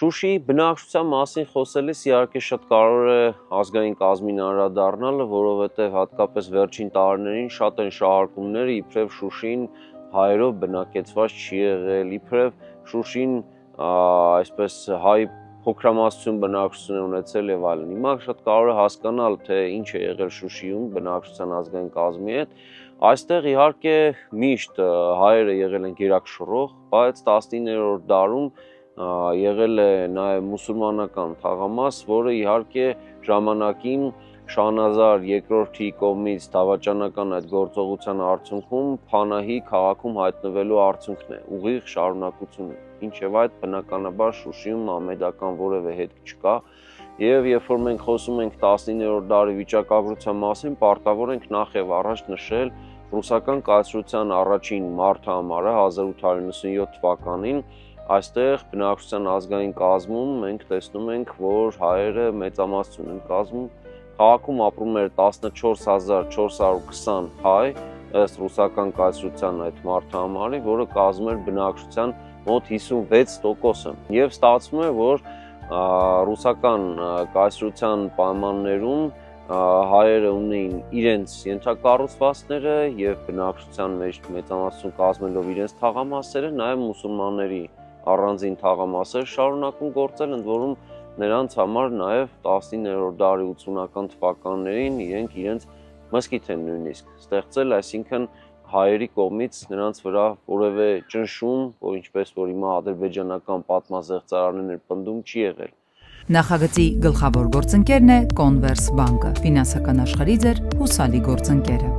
Շուշիի բնակչության մասին խոսելիս իհարկե շատ կարևոր է ազգային կազմին անդրադառնալը, որովհետև հատկապես վերջին տարիներին շատ են շահարկումները, իբրև Շուշին հայերով բնակեցված չի եղել, իբրև Շուշին այսպես հայ փոքրամասնություն բնակչություն է ունեցել եւ այլն։ Հիմա շատ կարևոր է հասկանալ, թե ինչ է եղել Շուշիում բնակչության ազգային կազմի հետ։ Այստեղ իհարկե միշտ հայերը եղել են գերակշռող, բայց 19-րդ դարում եղել է նաև մուսուլմանական թաղամաս, որը իհարկե ժամանակին Շահնազար II-ի կողմից դավաճանական այդ գործողության արդյունքում Փանահի քաղաքում հայտնվելու արդյունքն է, ուղիղ շարունակությունը, ինչև այդ բնականաբար Շուշիում մահմեդական որևէ հետք չկա, եւ երբ որ մենք խոսում ենք 19-րդ դարի վիճակագրության մասին, պարտավոր ենք նախ եւ առաջ նշել ռուսական կայսրության առաջին մարտահամարը 1897 թվականին Այստեղ բնակչության ազգային կազմում մենք տեսնում ենք, որ հայերը մեծամասնություն են կազմում, քաղաքում ապրում էր 14420 հայ, ըստ ռուսական կայսրության այդ մարտահամարի, որը կազմում էր բնակչության մոտ 56%-ը։ Եվ ստացվում է, որ ռուսական կայսրության պայմաններում հայերը ունեին իրենց ենթակառուցվածքները եւ բնակչության մեջ մեծամասնություն կազմելով իրենց թաղամասերը, նաեւ մուսուլմանների առանձին թաղամասեր շարունակում գործել, ընդ որում նրանց համար նաև 19-րդ դարի 80-ական թվականներին իրենց մզկիթ են նույնիսկ ստեղծել, այսինքն հայերի կողմից նրանց վրա որևէ ճնշում, որ ինչպես որ հիմա ադրբեջանական պատմազեղծարաններն էր պնդում, չի եղել։ Նախագծի գլխավոր գործընկերն է Converse բանկը, ֆինանսական աշխարհի ձեր հուսալի գործընկերը։